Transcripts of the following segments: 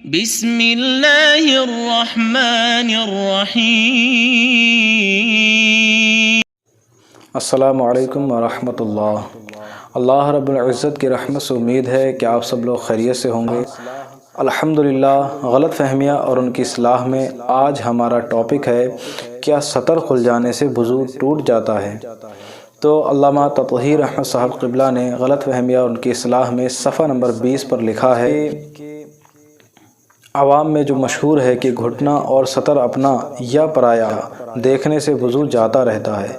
بسم اللہ الرحمن الرحیم۔ السلام علیکم ورحمۃ اللہ۔ اللہ رب العزت کی رحمت سے امید ہے کہ آپ سب لوگ خیریت سے ہوں گے۔ الحمدللہ، غلط فہمیاں اور ان کی اصلاح میں آج ہمارا ٹاپک ہے کیا سطر کھل جانے سے وضو ٹوٹ جاتا ہے؟ تو علامہ تطہیر احمد صاحب قبلہ نے غلط فہمیاں اور ان کی اصلاح میں صفحہ نمبر 20 پر لکھا ہے کہ عوام میں جو مشہور ہے کہ گھٹنا اور سطر اپنا یا پرایا دیکھنے سے وضو جاتا رہتا ہے،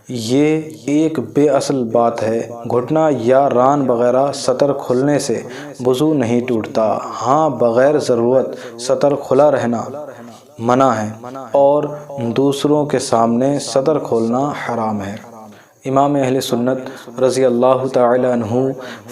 یہ ایک بے اصل بات ہے۔ گھٹنا یا ران وغیرہ سطر کھلنے سے وضو نہیں ٹوٹتا۔ ہاں، بغیر ضرورت سطر کھلا رہنا منع ہے اور دوسروں کے سامنے سطر کھولنا حرام ہے۔ امام اہل سنت رضی اللہ تعالی عنہ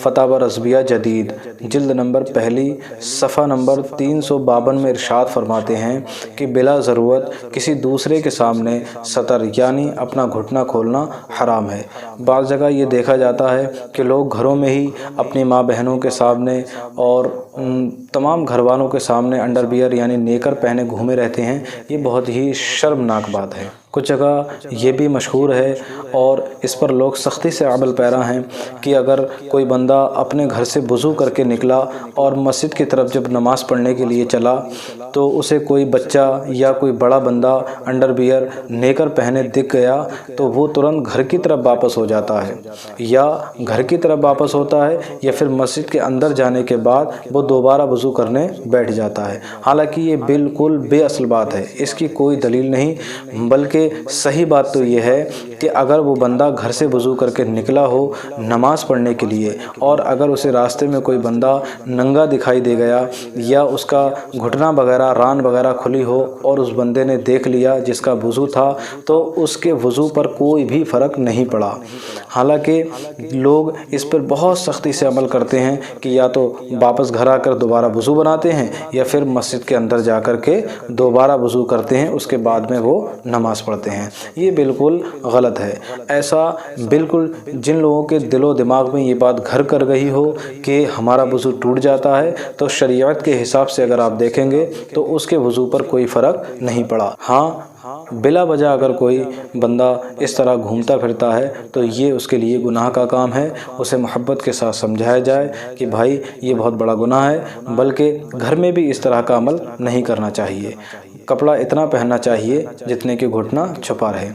فتاوی رضویہ جدید جلد نمبر 1 صفحہ نمبر 352 میں ارشاد فرماتے ہیں کہ بلا ضرورت کسی دوسرے کے سامنے سطر یعنی اپنا گھٹنا کھولنا حرام ہے۔ بعض جگہ یہ دیکھا جاتا ہے کہ لوگ گھروں میں ہی اپنی ماں بہنوں کے سامنے اور تمام گھر والوں کے سامنے انڈر بیئر یعنی نیکر پہنے گھومے رہتے ہیں۔ یہ بہت ہی شرمناک بات ہے۔ کچھ جگہ یہ بھی مشہور ہے اور اس پر لوگ سختی سے عمل پیرا ہیں کہ اگر کوئی بندہ اپنے گھر سے وضو کر کے نکلا اور مسجد کی طرف جب نماز پڑھنے کے لیے چلا تو اسے کوئی بچہ یا کوئی بڑا بندہ انڈر بیئر نیکر پہنے دکھ گیا تو وہ ترنت گھر کی طرف واپس ہو جاتا ہے، یا گھر کی طرف واپس ہوتا ہے یا پھر مسجد کے اندر جانے کے بعد وہ دوبارہ وضو کرنے بیٹھ جاتا ہے۔ حالانکہ یہ بالکل بے اصل بات ہے، اس کی کوئی دلیل نہیں، بلکہ صحیح بات تو یہ ہے کہ اگر وہ بندہ گھر سے وضو کر کے نکلا ہو نماز پڑھنے کے لیے اور اگر اسے راستے میں کوئی بندہ ننگا دکھائی دے گیا یا اس کا گھٹنا وغیرہ ران وغیرہ کھلی ہو اور اس بندے نے دیکھ لیا جس کا وضو تھا تو اس کے وضو پر کوئی بھی فرق نہیں پڑا۔ حالانکہ لوگ اس پر بہت سختی سے عمل کرتے ہیں کہ یا تو واپس گھر آ کر دوبارہ وضو بناتے ہیں یا پھر مسجد کے اندر جا کر کے دوبارہ وضو کرتے ہیں، اس کے بعد میں وہ نماز پڑھتے ہیں۔ یہ بالکل غلط ہے۔ ایسا بالکل جن لوگوں کے دل و دماغ میں یہ بات گھر کر گئی ہو کہ ہمارا وضو ٹوٹ جاتا ہے، تو شریعت کے حساب سے اگر آپ دیکھیں گے تو اس کے وضو پر کوئی فرق نہیں پڑا۔ ہاں، بلا وجہ اگر کوئی بندہ اس طرح گھومتا پھرتا ہے تو یہ اس کے لیے گناہ کا کام ہے۔ اسے محبت کے ساتھ سمجھایا جائے کہ بھائی یہ بہت بڑا گناہ ہے، بلکہ گھر میں بھی اس طرح کا عمل نہیں کرنا چاہیے۔ کپڑا اتنا پہننا چاہیے جتنے کہ گھٹنا چھپا رہے۔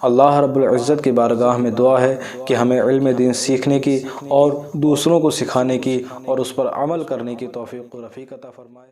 اللہ رب العزت کی بارگاہ میں دعا ہے کہ ہمیں علم دین سیکھنے کی اور دوسروں کو سکھانے کی اور اس پر عمل کرنے کی توفیق و رفیق عطا فرمائے۔